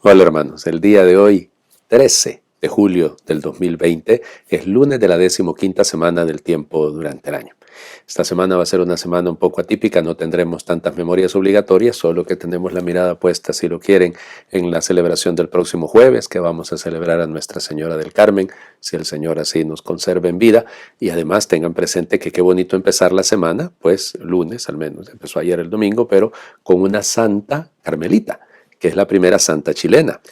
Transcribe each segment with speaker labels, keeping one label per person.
Speaker 1: Hola hermanos, el día de hoy, 13 de julio del 2020, es lunes de la 15ª semana del tiempo durante el año. Esta semana va a ser una semana un poco atípica, no tendremos tantas memorias obligatorias, solo que tenemos la mirada puesta, si lo quieren, en la celebración del próximo jueves, que vamos a celebrar a Nuestra Señora del Carmen, si el Señor así nos conserva en vida, y además tengan presente que qué bonito empezar la semana, pues lunes al menos, empezó ayer el domingo, pero con una santa carmelita, que es la primera santa chilena.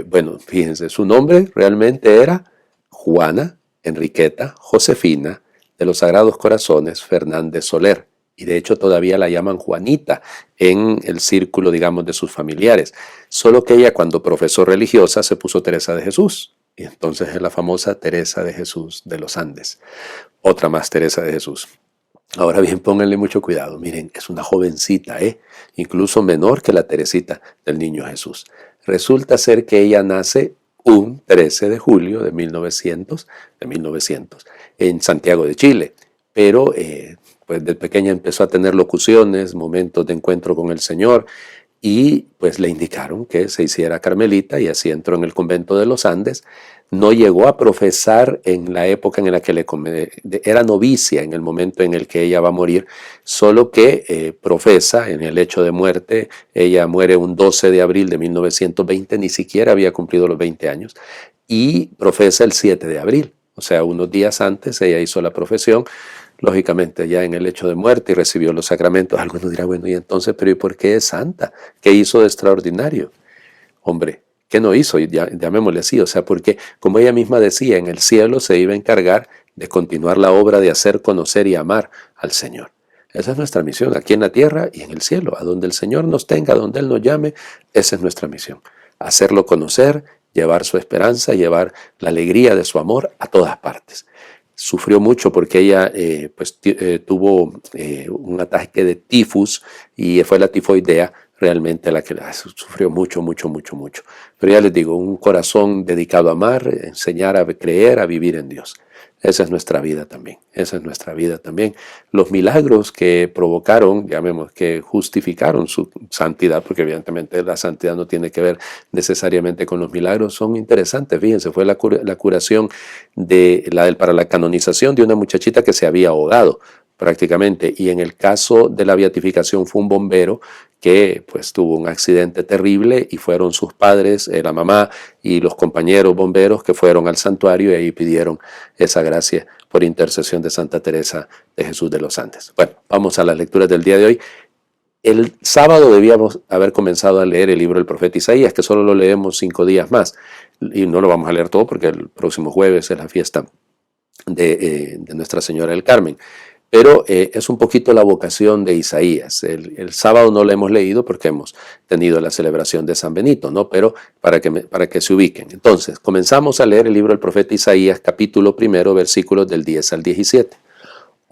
Speaker 1: Bueno, fíjense, su nombre realmente era Juana Enriqueta Josefina de los Sagrados Corazones Fernández Soler. Y de hecho todavía la llaman Juanita en el círculo, digamos, de sus familiares. Solo que ella cuando profesó religiosa se puso Teresa de Jesús. Y entonces es la famosa Teresa de Jesús de los Andes. Otra más Teresa de Jesús. Ahora bien, pónganle mucho cuidado. Miren, es una jovencita, incluso menor que la Teresita del Niño Jesús. Resulta ser que ella nace un 13 de julio de 1900 en Santiago de Chile. Pero pues de pequeña empezó a tener locuciones, momentos de encuentro con el Señor, y pues le indicaron que se hiciera carmelita y así entró en el convento de los Andes. No llegó a profesar en la época en la que era novicia en el momento en el que ella va a morir, solo que profesa en el hecho de muerte. Ella muere un 12 de abril de 1920, ni siquiera había cumplido los 20 años, y profesa el 7 de abril. O sea, unos días antes ella hizo la profesión, lógicamente ya en el hecho de muerte, y recibió los sacramentos. Algunos dirán, bueno, y entonces, pero ¿y por qué es santa? ¿Qué hizo de extraordinario? Hombre, ¿qué no hizo? Llamémosle así, o sea, porque como ella misma decía, en el cielo se iba a encargar de continuar la obra de hacer conocer y amar al Señor. Esa es nuestra misión, aquí en la tierra y en el cielo. A donde el Señor nos tenga, a donde Él nos llame, esa es nuestra misión. Hacerlo conocer, llevar su esperanza, llevar la alegría de su amor a todas partes. Sufrió mucho porque ella tuvo un ataque de tifus y fue la tifoidea realmente la que sufrió mucho. Pero ya les digo, un corazón dedicado a amar, enseñar a creer, a vivir en Dios. Esa es nuestra vida también, esa es nuestra vida también. Los milagros que provocaron, llamemos, que justificaron su santidad, porque evidentemente la santidad no tiene que ver necesariamente con los milagros, son interesantes. Fíjense, fue la curación para la canonización de una muchachita que se había ahogado prácticamente, y en el caso de la beatificación fue un bombero que pues tuvo un accidente terrible y fueron sus padres, la mamá y los compañeros bomberos que fueron al santuario y ahí pidieron esa gracia por intercesión de Santa Teresa de Jesús de los Andes. Bueno, vamos a las lecturas del día de hoy. El sábado debíamos haber comenzado a leer el libro del profeta Isaías, que solo lo leemos 5 días más, y no lo vamos a leer todo porque el próximo jueves es la fiesta de Nuestra Señora del Carmen. Pero es un poquito la vocación de Isaías. El sábado no lo hemos leído porque hemos tenido la celebración de San Benito, ¿no? Pero para que se ubiquen. Entonces, comenzamos a leer el libro del profeta Isaías, capítulo 1, versículos del 10 al 17.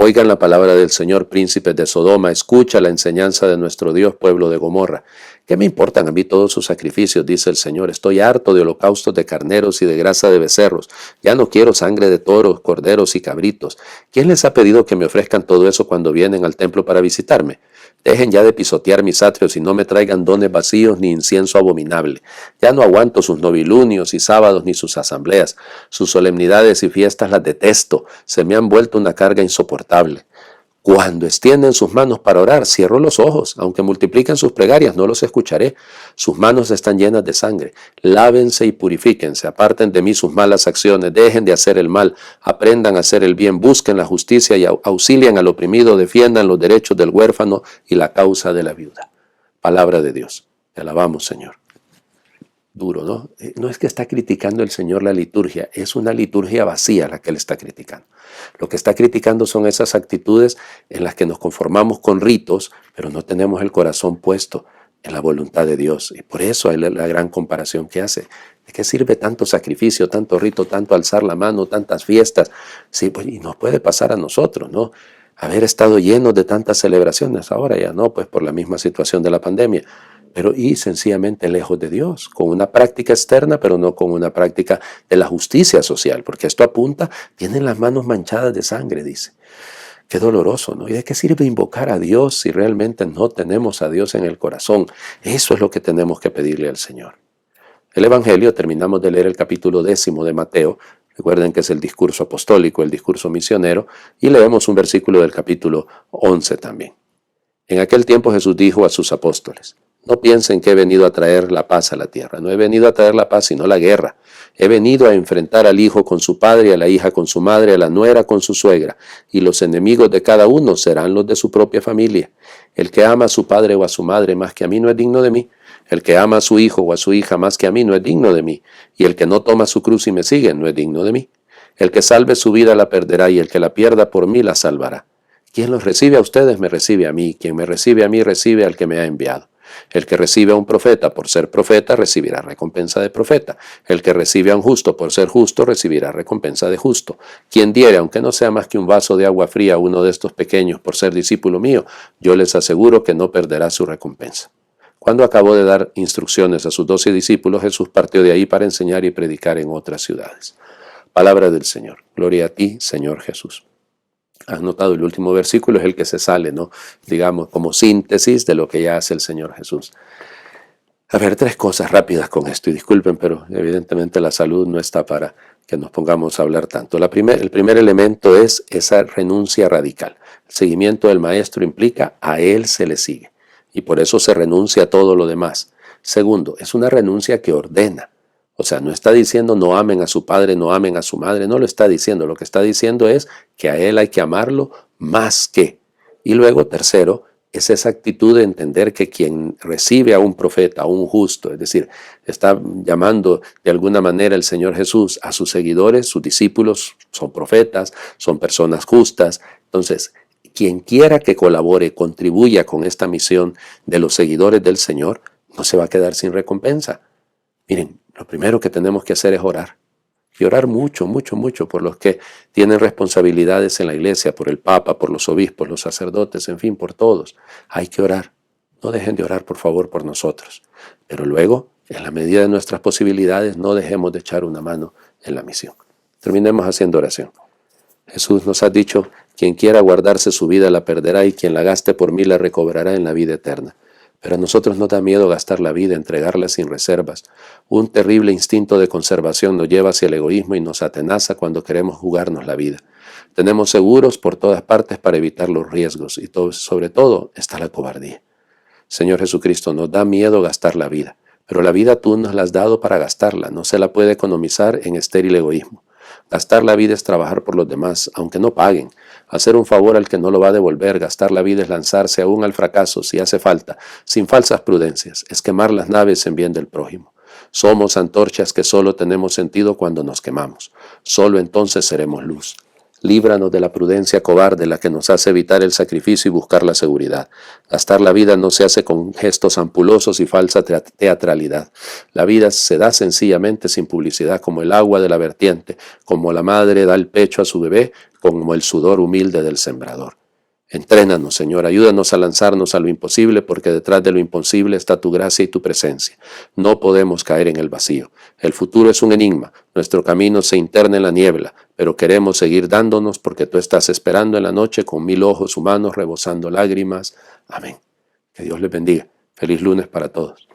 Speaker 1: Oigan la palabra del Señor, príncipes de Sodoma, escucha la enseñanza de nuestro Dios, pueblo de Gomorra. ¿Qué me importan a mí todos sus sacrificios?, dice el Señor. Estoy harto de holocaustos de carneros y de grasa de becerros. Ya no quiero sangre de toros, corderos y cabritos. ¿Quién les ha pedido que me ofrezcan todo eso cuando vienen al templo para visitarme? Dejen ya de pisotear mis atrios y no me traigan dones vacíos ni incienso abominable. Ya no aguanto sus novilunios y sábados ni sus asambleas. Sus solemnidades y fiestas las detesto. Se me han vuelto una carga insoportable. Cuando extienden sus manos para orar, cierro los ojos. Aunque multipliquen sus plegarias, no los escucharé. Sus manos están llenas de sangre. Lávense y purifíquense. Aparten de mí sus malas acciones. Dejen de hacer el mal. Aprendan a hacer el bien. Busquen la justicia y auxilien al oprimido. Defiendan los derechos del huérfano y la causa de la viuda. Palabra de Dios. Te alabamos, Señor. Duro, ¿no? No es que está criticando el Señor la liturgia, es una liturgia vacía la que Él está criticando. Lo que está criticando son esas actitudes en las que nos conformamos con ritos, pero no tenemos el corazón puesto en la voluntad de Dios. Y por eso hay la gran comparación que hace. ¿De qué sirve tanto sacrificio, tanto rito, tanto alzar la mano, tantas fiestas? Sí, pues, y nos puede pasar a nosotros, ¿no? Haber estado llenos de tantas celebraciones, ahora ya no, pues por la misma situación de la pandemia, pero y sencillamente lejos de Dios, con una práctica externa, pero no con una práctica de la justicia social, porque esto apunta, tienen las manos manchadas de sangre, dice. Qué doloroso, ¿no? ¿Y de qué sirve invocar a Dios si realmente no tenemos a Dios en el corazón? Eso es lo que tenemos que pedirle al Señor. El Evangelio, terminamos de leer el capítulo 10 de Mateo, recuerden que es el discurso apostólico, el discurso misionero, y leemos un versículo del capítulo 11 también. En aquel tiempo Jesús dijo a sus apóstoles: no piensen que he venido a traer la paz a la tierra. No he venido a traer la paz, sino la guerra. He venido a enfrentar al hijo con su padre, a la hija con su madre, a la nuera con su suegra, y los enemigos de cada uno serán los de su propia familia. El que ama a su padre o a su madre más que a mí no es digno de mí. El que ama a su hijo o a su hija más que a mí no es digno de mí. Y el que no toma su cruz y me sigue no es digno de mí. El que salve su vida la perderá, y el que la pierda por mí la salvará. Quien los recibe a ustedes me recibe a mí. Quien me recibe a mí recibe al que me ha enviado. El que recibe a un profeta por ser profeta recibirá recompensa de profeta. El que recibe a un justo por ser justo recibirá recompensa de justo. Quien diere, aunque no sea más que un vaso de agua fría a uno de estos pequeños por ser discípulo mío, yo les aseguro que no perderá su recompensa. Cuando acabó de dar instrucciones a sus 12 discípulos, Jesús partió de ahí para enseñar y predicar en otras ciudades. Palabra del Señor. Gloria a ti, Señor Jesús. Has notado, el último versículo es el que se sale, ¿no? Digamos, como síntesis de lo que ya hace el Señor Jesús. A ver, 3 cosas rápidas con esto, y disculpen, pero evidentemente la salud no está para que nos pongamos a hablar tanto. El primer elemento es esa renuncia radical. El seguimiento del Maestro implica a Él se le sigue, y por eso se renuncia a todo lo demás. Segundo, es una renuncia que ordena. O sea, no está diciendo no amen a su padre, no amen a su madre, no lo está diciendo. Lo que está diciendo es que a él hay que amarlo más que. Y luego, tercero, es esa actitud de entender que quien recibe a un profeta, a un justo, es decir, está llamando de alguna manera el Señor Jesús a sus seguidores, sus discípulos, son profetas, son personas justas. Entonces, quien quiera que colabore, contribuya con esta misión de los seguidores del Señor, no se va a quedar sin recompensa. Miren, lo primero que tenemos que hacer es orar. Y orar mucho, mucho, mucho por los que tienen responsabilidades en la iglesia, por el Papa, por los obispos, los sacerdotes, en fin, por todos. Hay que orar. No dejen de orar, por favor, por nosotros. Pero luego, en la medida de nuestras posibilidades, no dejemos de echar una mano en la misión. Terminemos haciendo oración. Jesús nos ha dicho: quien quiera guardarse su vida la perderá, y quien la gaste por mí la recobrará en la vida eterna. Pero a nosotros nos da miedo gastar la vida, entregarla sin reservas. Un terrible instinto de conservación nos lleva hacia el egoísmo y nos atenaza cuando queremos jugarnos la vida. Tenemos seguros por todas partes para evitar los riesgos, y sobre todo está la cobardía. Señor Jesucristo, nos da miedo gastar la vida, pero la vida tú nos la has dado para gastarla, no se la puede economizar en estéril egoísmo. Gastar la vida es trabajar por los demás, aunque no paguen. Hacer un favor al que no lo va a devolver. Gastar la vida es lanzarse aún al fracaso si hace falta, sin falsas prudencias. Es quemar las naves en bien del prójimo. Somos antorchas que solo tenemos sentido cuando nos quemamos. Solo entonces seremos luz. Líbranos de la prudencia cobarde, la que nos hace evitar el sacrificio y buscar la seguridad. Gastar la vida no se hace con gestos ampulosos y falsa teatralidad. La vida se da sencillamente sin publicidad, como el agua de la vertiente, como la madre da el pecho a su bebé, como el sudor humilde del sembrador. Entrénanos, Señor, ayúdanos a lanzarnos a lo imposible, porque detrás de lo imposible está tu gracia y tu presencia. No podemos caer en el vacío. El futuro es un enigma, nuestro camino se interna en la niebla, pero queremos seguir dándonos porque tú estás esperando en la noche con 1000 ojos humanos rebosando lágrimas. Amén. Que Dios les bendiga. Feliz lunes para todos.